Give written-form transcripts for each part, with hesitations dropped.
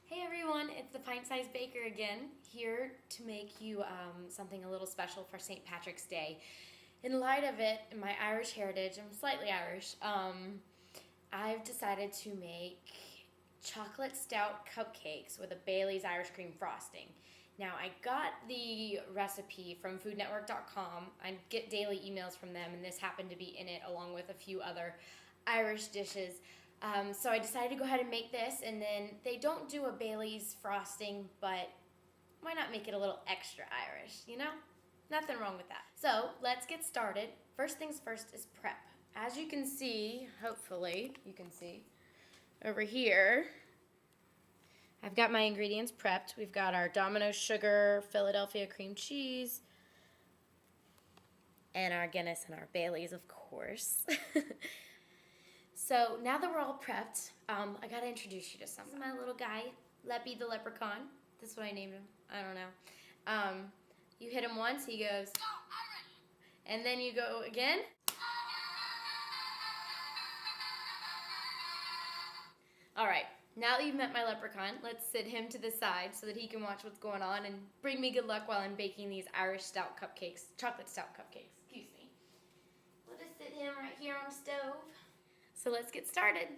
Hey everyone, it's the Pint-Size Baker again, here to make you something a little special for St. Patrick's Day. In light of it, in my Irish heritage, I'm slightly Irish, I've decided to make chocolate stout cupcakes with a Bailey's Irish cream frosting. Now, I got the recipe from foodnetwork.com. I get daily emails from them, and this happened to be in it along with a few other Irish dishes. So I decided to go ahead and make this, and then they don't do a Bailey's frosting, but why not make it a little extra Irish, you know? Nothing wrong with that. So let's get started. First things first is prep. As you can see, hopefully you can see, over here, I've got my ingredients prepped. We've got our Domino's sugar, Philadelphia cream cheese, and our Guinness and our Bailey's, of course. So now that we're all prepped, I gotta introduce you to someone. This is my little guy, Leppy the leprechaun. That's what I named him. I don't know. You hit him once, he goes, and then you go again. All right, now that you've met my leprechaun, let's sit him to the side so that he can watch what's going on and bring me good luck while I'm baking these Irish stout cupcakes, chocolate stout cupcakes, excuse me. We'll just sit him right here on the stove. So let's get started.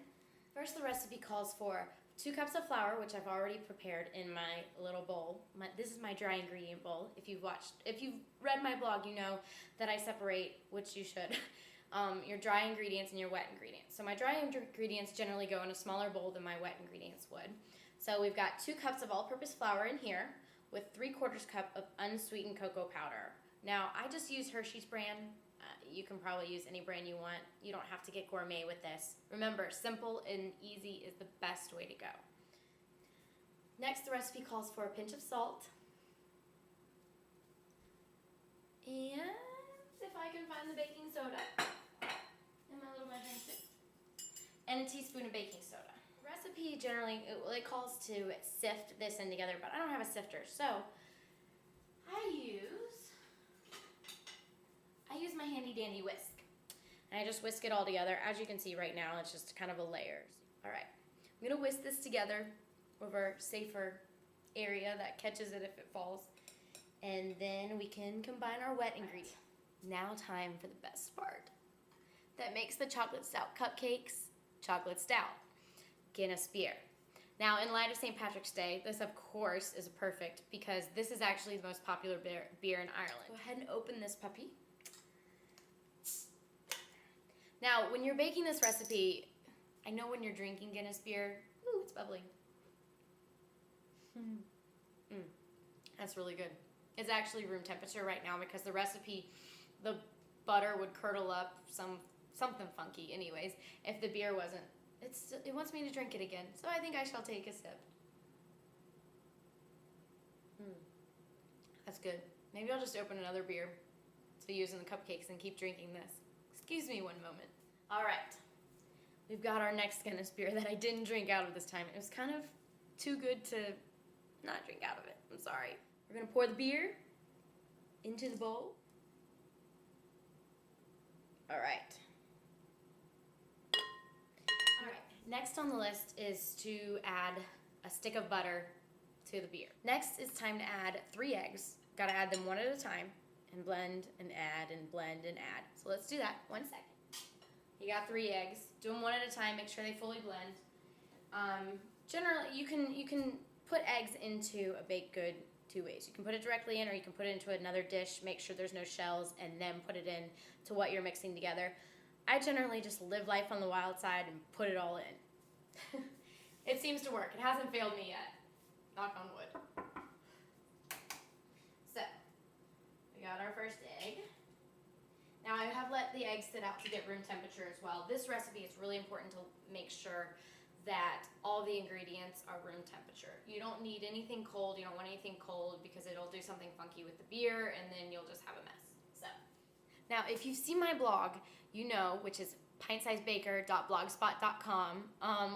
First, the recipe calls for 2 cups of flour, which I've already prepared in my little bowl. This is my dry ingredient bowl. If you've read my blog, you know that I separate, which you should, your dry ingredients and your wet ingredients. So my dry ingredients generally go in a smaller bowl than my wet ingredients would. So we've got 2 cups of all-purpose flour in here with 3/4 cup of unsweetened cocoa powder. Now, I just use Hershey's brand. You can probably use any brand you want. You don't have to get gourmet with this. Remember, simple and easy is the best way to go. Next, the recipe calls for a pinch of salt. And if I can find the baking soda in my little measuring stick. And a teaspoon of baking soda. The recipe generally, it calls to sift this in together, but I don't have a sifter, so I use my handy dandy whisk. And I just whisk it all together. As you can see right now, it's just kind of a layer. All right, I'm gonna whisk this together over a safer area that catches it if it falls. And then we can combine our wet ingredients. Now time for the best part. That makes the chocolate stout cupcakes chocolate stout, Guinness beer. Now, in light of St. Patrick's Day, this of course is perfect because this is actually the most popular beer in Ireland. Go ahead and open this puppy. Now, when you're baking this recipe, I know when you're drinking Guinness beer, ooh, it's bubbling. That's really good. It's actually room temperature right now because the recipe, the butter would curdle up something funky anyways if the beer wasn't. It wants me to drink it again, so I think I shall take a sip. That's good. Maybe I'll just open another beer to use in the cupcakes and keep drinking this. Excuse me one moment. All right, we've got our next Guinness beer that I didn't drink out of this time. It was kind of too good to not drink out of it. I'm sorry. We're gonna pour the beer into the bowl. All right. Next on the list is to add a stick of butter to the beer. Next, it's time to add 3 eggs. Gotta add them one at a time and blend and add and blend and add. So let's do that. 1 second. You got 3 eggs. Do them one at a time. Make sure they fully blend. Generally, you can put eggs into a baked good 2 ways. You can put it directly in, or you can put it into another dish. Make sure there's no shells, and then put it in to what you're mixing together. I generally just live life on the wild side and put it all in. It seems to work. It hasn't failed me yet. Knock on wood. So, we got our first egg. Now I have let the eggs sit out to get room temperature as well. This recipe is really important to make sure that all the ingredients are room temperature. You don't need anything cold. You don't want anything cold because it'll do something funky with the beer and then you'll just have a mess. So, now if you've seen my blog, you know, which is pintsizebaker.blogspot.com,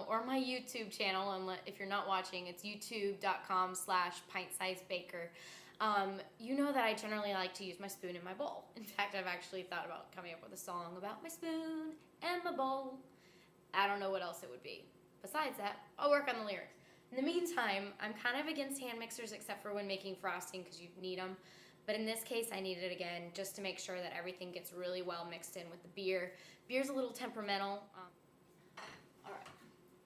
or my YouTube channel, if you're not watching, it's youtube.com/pintsizebaker. You know that I generally like to use my spoon in my bowl. In fact, I've actually thought about coming up with a song about my spoon and my bowl. I don't know what else it would be. Besides that, I'll work on the lyrics. In the meantime, I'm kind of against hand mixers except for when making frosting because you need them. But in this case, I need it again just to make sure that everything gets really well mixed in with the beer. Beer's a little temperamental. All right.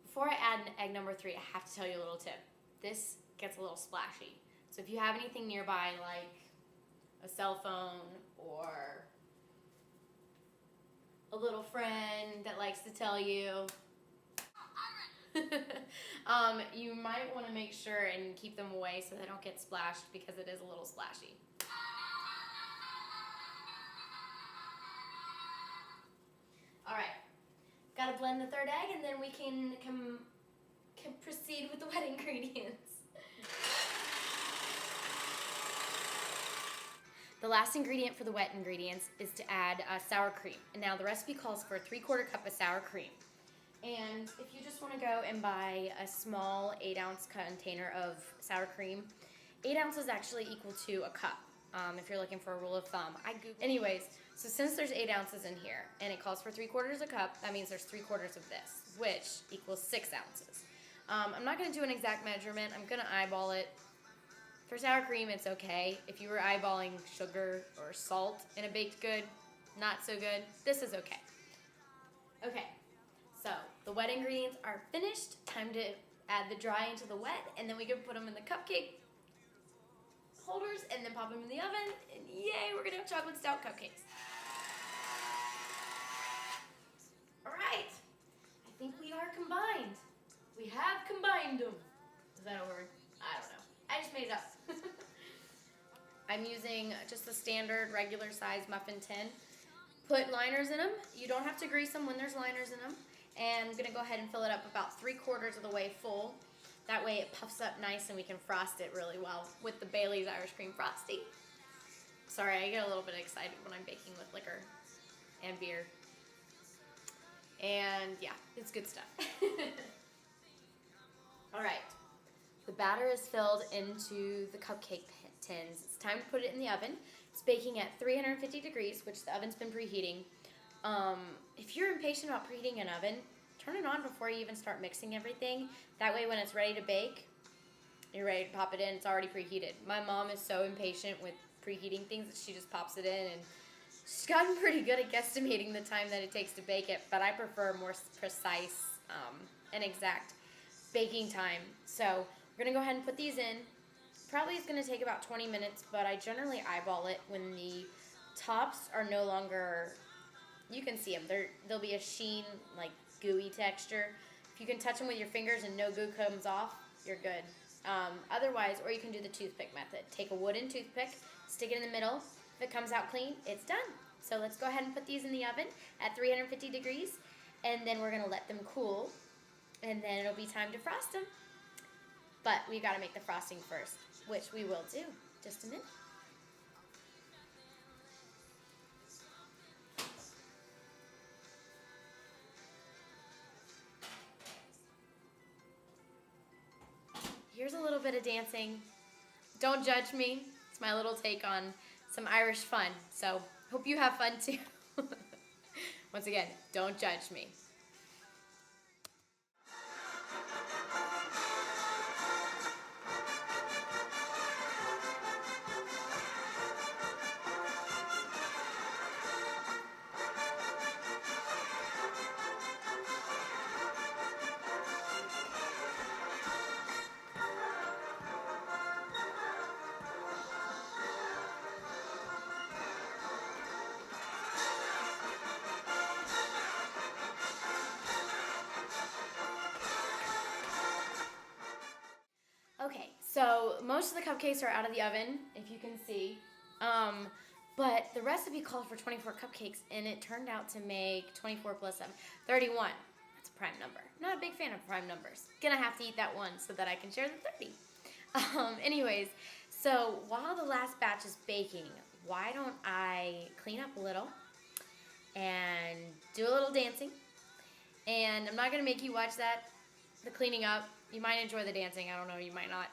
Before I add egg number 3, I have to tell you a little tip. This gets a little splashy. So if you have anything nearby, like a cell phone or a little friend that likes to tell you, you might want to make sure and keep them away so they don't get splashed because it is a little splashy. All right, got to blend the 3rd egg and then we can proceed with the wet ingredients. The last ingredient for the wet ingredients is to add sour cream. And now the recipe calls for a 3/4 cup of sour cream. And if you just want to go and buy a small 8-ounce container of sour cream, 8 ounces actually equal to a cup. If you're looking for a rule of thumb. Anyways, so since there's 8 ounces in here and it calls for 3/4 a cup, that means there's 3/4 of this, which equals 6 ounces. I'm not going to do an exact measurement. I'm going to eyeball it. For sour cream, it's okay. If you were eyeballing sugar or salt in a baked good, not so good. This is okay. Okay, so the wet ingredients are finished. Time to add the dry into the wet, and then we can put them in the cupcake holders and then pop them in the oven, and yay, we're gonna have chocolate stout cupcakes. All right, I think we are combined. We have combined them. Is that a word? I don't know. I just made it up. I'm using just a standard regular size muffin tin. Put liners in them. You don't have to grease them when there's liners in them. And I'm gonna go ahead and fill it up about 3/4 of the way full. That way it puffs up nice and we can frost it really well with the Bailey's Irish Cream Frosty. Sorry, I get a little bit excited when I'm baking with liquor and beer. And yeah, it's good stuff. All right, the batter is filled into the cupcake tins. It's time to put it in the oven. It's baking at 350 degrees, which the oven's been preheating. If you're impatient about preheating an oven, turn it on before you even start mixing everything. That way when it's ready to bake, you're ready to pop it in. It's already preheated. My mom is so impatient with preheating things that she just pops it in, and she's gotten pretty good at guesstimating the time that it takes to bake it, but I prefer more precise and exact baking time. So we're gonna go ahead and put these in. Probably it's gonna take about 20 minutes, but I generally eyeball it when the tops are no longer, you can see them, there'll be a sheen, like gooey texture. If you can touch them with your fingers and no goo comes off, you're good. Otherwise, or you can do the toothpick method. Take a wooden toothpick, stick it in the middle. If it comes out clean, it's done. So let's go ahead and put these in the oven at 350 degrees, and then we're gonna let them cool, and then it'll be time to frost them. But we gotta make the frosting first, which we will do. Just a minute. Here's a little bit of dancing. Don't judge me. It's my little take on some Irish fun. So hope you have fun too. Once again, don't judge me. Okay, so most of the cupcakes are out of the oven, if you can see. But the recipe called for 24 cupcakes, and it turned out to make 24 plus 7, 31. That's a prime number. Not a big fan of prime numbers. Gonna have to eat that one so that I can share the 30. Anyways, so while the last batch is baking, why don't I clean up a little and do a little dancing? And I'm not gonna make you watch that, the cleaning up. You might enjoy the dancing, I don't know, you might not.